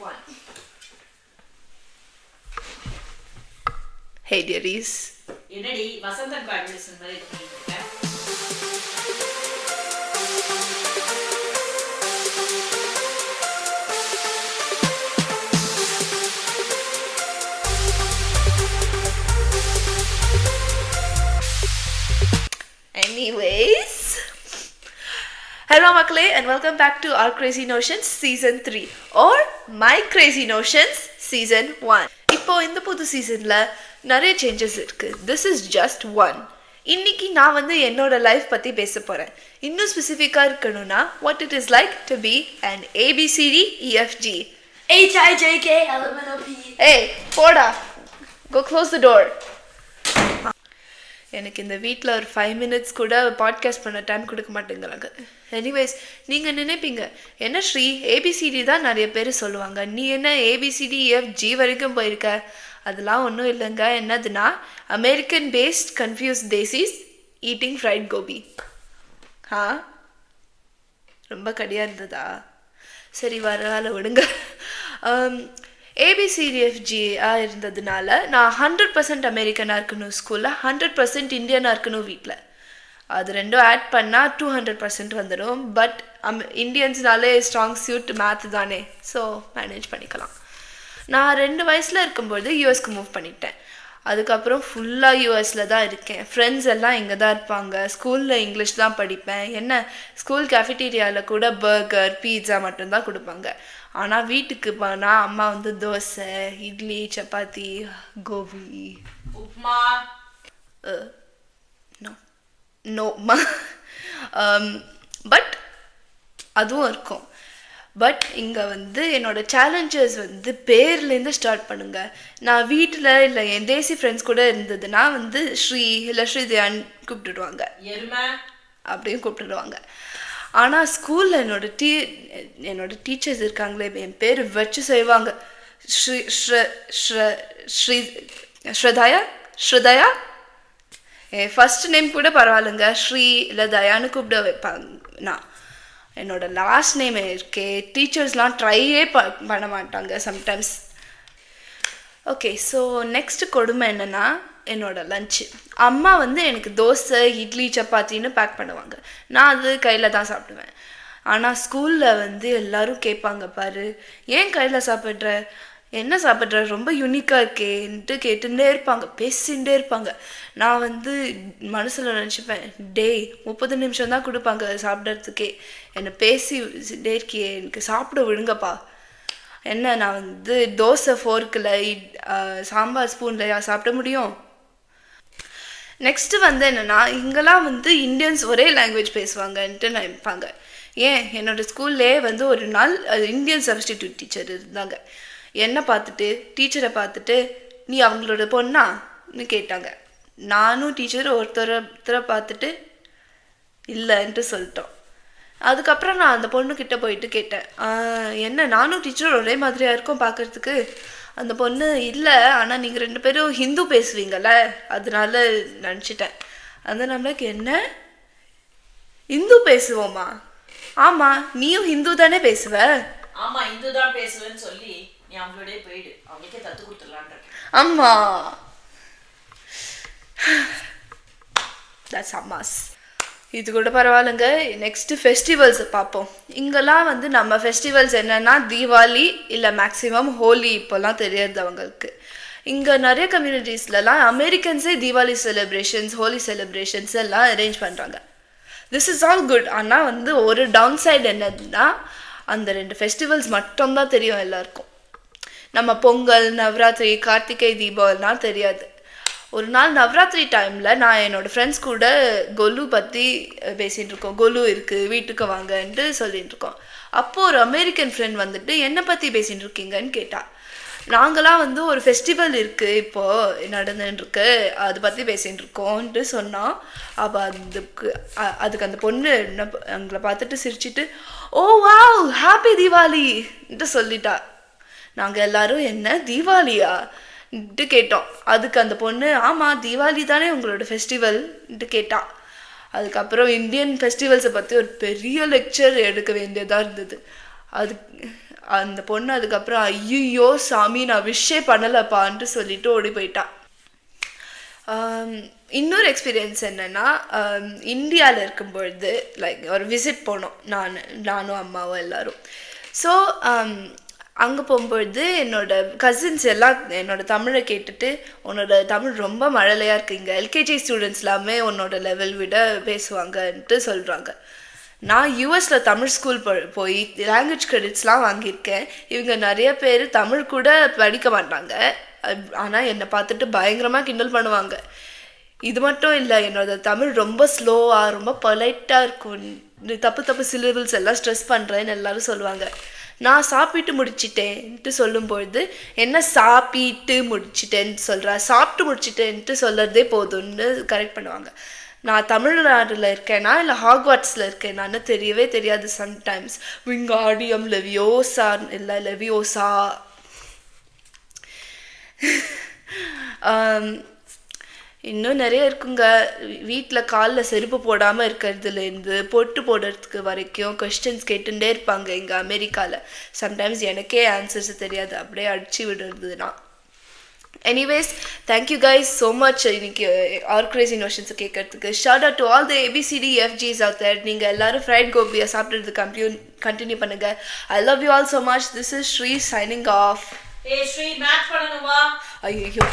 one. Hey dearies. என்னடி Vasanthan advertisement மாதிரி பண்ணிட்டு Anyways, hello மக்களே and welcome back to our Crazy Notions season 3 or my Crazy Notions season 1. இப்போ இந்த புது சீசன்ல நிறைய சேஞ்சஸ் இருக்கு. This is just one. இன்னைக்கு நான் வந்து என்னோட லைஃப் பத்தி பேச போறேன். இன்னும் ஸ்பெசிஃபிக்கா இருக்கணும்னா what it is like to be an ABCD EFG HIJKLMNOP. Hey, போடா. Go close the door. எனக்கு இந்த வீட்டில் ஒரு 5 minutes கூட பாட்காஸ்ட் பண்ண டைம் கொடுக்க மாட்டேங்கிறாங்க. எனிவேஸ், நீங்கள் நினைப்பீங்க என்ன ஸ்ரீ ஏபிசிடி தான் நிறைய பேர் சொல்லுவாங்க, நீ என்ன ஏபிசிடி EFG வரைக்கும் போயிருக்க? அதெல்லாம் ஒன்றும் இல்லைங்க. என்னதுன்னா American based confuse desis eating fried gobi. ரொம்ப கடியாக இருந்ததா? சரி, வர வேலை விடுங்க. ABCDFGயாக இருந்ததுனால நான் 100% அமெரிக்கனாக இருக்கணும் ஸ்கூலில், 100% இந்தியனாக இருக்கணும் வீட்டில். அது ரெண்டும் ஆட் பண்ணால் 200% வந்துடும். பட் இந்தியன்ஸ்னாலே ஸ்ட்ராங் சூட் மேத் தானே, ஸோ மேனேஜ் பண்ணிக்கலாம். நான் 2 வயசில் இருக்கும்போது யூஎஸ்க்கு மூவ் பண்ணிட்டேன். அதுக்கப்புறம் ஃபுல்லாக யூஎஸில் தான் இருக்கேன். ஃப்ரெண்ட்ஸ் எல்லாம் இங்கே தான் இருப்பாங்க. ஸ்கூலில் இங்கிலீஷ் தான் படிப்பேன். என்ன, ஸ்கூல் கேஃபிட்டீரியாவில் கூட பர்கர் பீட்சா மட்டும்தான் கொடுப்பாங்க. ஆனால் வீட்டுக்கு போனால் அம்மா வந்து தோசை, இட்லி, சப்பாத்தி, கோபி, உப்மா நோமா பட் அதுவும் இருக்கும். பட் இங்கே வந்து என்னோட சேலஞ்சஸ் வந்து பேர்லேருந்து ஸ்டார்ட் பண்ணுங்க. நான் வீட்டில் இல்லை என் தேசி ஃப்ரெண்ட்ஸ் கூட இருந்ததுன்னா வந்து ஸ்ரீ இல்லை ஸ்ரீதயான்னு கூப்பிட்டுடுவாங்க, அப்படியும் கூப்பிட்டுடுவாங்க. ஆனால் ஸ்கூலில் என்னோட டீச்சர்ஸ் இருக்காங்களே, என் பேர் வச்சு செய்வாங்க. ஸ்ரதயா என் ஃபர்ஸ்ட் நேம் கூட பரவாயில்லைங்க, ஸ்ரீ இல்லை தயான்னு கூப்பிட வைப்பாங்க. நான் என்னோட லாஸ்ட் நேம் இருக்கே, டீச்சர்ஸ்லாம் ட்ரையே பண்ண மாட்டாங்க சம்டைம்ஸ். ஓகே, ஸோ நெக்ஸ்ட் கொடுமை என்னென்னா என்னோட லஞ்சு. அம்மா வந்து எனக்கு தோசை, இட்லி, சப்பாத்தின்னு பேக் பண்ணுவாங்க. நான் அது கையில் தான் சாப்பிடுவேன். ஆனால் ஸ்கூலில் வந்து எல்லோரும் கேட்பாங்க, பாரு ஏன் கையில் சாப்பிட்ற, என்ன சாப்பிட்ற, ரொம்ப யூனிக்காக இருக்கேன்ட்டு கேட்டுகிட்டே இருப்பாங்க, பேசிகிட்டே இருப்பாங்க. நான் வந்து மனசில் நினச்சிப்பேன், டேய் 30 நிமிஷம் தான் கொடுப்பாங்க சாப்பிட்றதுக்கே, என்னை பேசிட்டே இருக்கியே, எனக்கு சாப்பிட விடுங்கப்பா. என்ன, நான் வந்து தோசை ஃபோர்க்கில் சாம்பார் ஸ்பூன்லையா சாப்பிட முடியும்? நெக்ஸ்ட்டு வந்து என்னென்னா, இங்கெல்லாம் வந்து இந்தியன்ஸ் ஒரே லாங்குவேஜ் பேசுவாங்கன்ட்டு நினைப்பாங்க. ஏன், என்னோடய ஸ்கூல்லே வந்து ஒரு நாள் இந்தியன் சப்ஸ்டிடியூட் டீச்சர் இருந்தாங்க. என்னை பார்த்துட்டு, டீச்சரை பார்த்துட்டு, நீ அவங்களோட பொண்ணான்னு கேட்டாங்க. நானும் டீச்சர் ஒருத்தரை பார்த்துட்டு இல்லைன்ட்டு சொல்லிட்டோம். அதுக்கப்புறம் நான் அந்த பொண்ணுக்கிட்ட போயிட்டு கேட்டேன், என்ன நானும் டீச்சர் ஒரே மாதிரியாக இருக்கோம் பார்க்குறதுக்கு? அந்த பொண்ணு, இல்லை ஆனால் நீங்கள் 2 பேரும் ஹிந்து பேசுவீங்கள்ல அதனால நினச்சிட்டேன். அந்த நம்மளுக்கு, என்ன ஹிந்து பேசுவோமா? ஆமாம், நீயும் ஹிந்து தானே பேசுவ? ஆமாம், ஹிந்து தான் பேசுவேன்னு சொல்லி நீ அவங்களோடய போயிடு, அவங்களுக்கே தத்து கொடுத்துடலான்ற. ஆமாம், that's அம்மாஸ். இது கூட பரவாயில்லைங்க. நெக்ஸ்ட்டு ஃபெஸ்டிவல்ஸை பார்ப்போம். இங்கெல்லாம் வந்து நம்ம ஃபெஸ்டிவல்ஸ் என்னென்னா தீபாவளி இல்லை மேக்ஸிமம் ஹோலி இப்போல்லாம் தெரியாது அவங்களுக்கு. இங்கே நிறைய கம்யூனிட்டிஸ்லலாம் அமெரிக்கன்ஸே தீபாவளி செலிப்ரேஷன்ஸ், ஹோலி செலிப்ரேஷன்ஸ் எல்லாம் அரேஞ்ச் பண்ணுறாங்க. This is all good. ஆனால் வந்து ஒரு டவுன் சைடு என்னதுன்னா, அந்த 2 ஃபெஸ்டிவல்ஸ் மட்டும்தான் தெரியும் எல்லாருக்கும். நம்ம பொங்கல், நவராத்திரி, கார்த்திகை தீபாவளிலாம் தெரியாது. ஒரு நாள் நவராத்திரி டைமில் நான் என்னோடய ஃப்ரெண்ட்ஸ் கூட கொலு பற்றி பேசிகிட்டு இருக்கோம். கொலு இருக்குது, வீட்டுக்கு வாங்கன்ட்டு சொல்லிகிட்டு இருக்கோம். அப்போது ஒரு அமெரிக்கன் ஃப்ரெண்ட் வந்துட்டு என்னை பற்றி பேசிகிட்டு இருக்கீங்கன்னு கேட்டால், நாங்களாம் வந்து ஒரு ஃபெஸ்டிவல் இருக்குது இப்போது நடந்துட்டுருக்கு, அதை பற்றி பேசிகிட்டு இருக்கோன்ட்டு சொன்னோம். அப்போ அதுக்கு அந்த பொண்ணு எங்களை பார்த்துட்டு சிரிச்சிட்டு, ஓ வாவ் ஹாப்பி தீபாவளின்ட்டு சொல்லிட்டா. நாங்கள் எல்லோரும், என்ன தீபாவளியா கேட்டோம். அதுக்கு அந்த பொண்ணு, ஆமாம் தீபாவளி தானே உங்களோட ஃபெஸ்டிவல்ன்ட்டு கேட்டான். அதுக்கப்புறம் இந்தியன் ஃபெஸ்டிவல்ஸை பற்றி ஒரு பெரிய லெக்சர் எடுக்க வேண்டியதாக இருந்தது. அந்த பொண்ணு அதுக்கப்புறம் ஐயோ சாமி நான் விஷே பண்ணலப்பான்ட்டு சொல்லிட்டு ஓடி போயிட்டான். இன்னொரு எக்ஸ்பீரியன்ஸ் என்னென்னா, இந்தியாவில் இருக்கும்பொழுது லைக் ஒரு விசிட் போனோம் நானும் அம்மாவும் எல்லோரும். ஸோ அங்கே போகும்பொழுது என்னோடய கசின்ஸ் எல்லாம் என்னோடய தமிழை கேட்டுட்டு உன்னோட தமிழ் ரொம்ப மழலையாக இருக்குங்க, எல்கேஜி ஸ்டூடெண்ட்ஸ் எல்லாமே உன்னோட லெவல் விட பேசுவாங்கன்ட்டு சொல்கிறாங்க. நான் யூஎஸில் தமிழ் ஸ்கூல் போய் லாங்குவேஜ் கிரெடிட்ஸ்லாம் வாங்கியிருக்கேன். இவங்க நிறைய பேர் தமிழ் கூட படிக்க மாட்டாங்க, ஆனால் என்னை பார்த்துட்டு பயங்கரமாக கிண்டல் பண்ணுவாங்க. இது மட்டும் இல்லை, என்னோட தமிழ் ரொம்ப ஸ்லோவாக ரொம்ப பொலைட்டாக இருக்கும், தப்பு சிலபிள்ஸ் எல்லாம் ஸ்ட்ரெஸ் பண்ணுறேன்னு எல்லோரும் சொல்லுவாங்க. நான் சாப்பிட்டு முடிச்சிட்டேன்ட்டு சொல்லும்பொழுது என்ன சாப்பிட்டு முடிச்சிட்டேன்னு சொல்கிறா, சாப்பிட்டு முடிச்சிட்டேன்ட்டு சொல்கிறதே போதும்னு கரெக்ட் பண்ணுவாங்க. நான் தமிழ்நாட்டில் இருக்கேனா இல்லை ஹாக்வாட்ஸில் இருக்கேனான்னு தெரியவே தெரியாது சம்டைம்ஸ். விங்காடியம் லெவியோசா இல்லை லெவியோசா. இன்னும் நிறைய இருக்குங்க. வீட்டில் காலில் செருப்பு போடாமல் இருக்கிறதுலேருந்து பொட்டு போடுறதுக்கு வரைக்கும் கொஸ்டின்ஸ் கேட்டுகிட்டே இருப்பாங்க இங்கே அமெரிக்காவில். சம்டைம்ஸ் எனக்கே ஆன்சர்ஸ் தெரியாது, அப்படியே அடிச்சு விடுறதுனா. Anyways, thank you guys so much இன்னைக்கு ஆர் கிரேசி நோஷன்ஸை கேட்கறதுக்கு. Shout out to all the ABCDFGs out there. நீங்கள் எல்லோரும் ஃப்ரைட் கோபியை சாப்பிட்றது கண்டினியூ பண்ணுங்கள். I love you all so much. This is Sri signing off. Sri match பண்ணணுமா? ஐயோ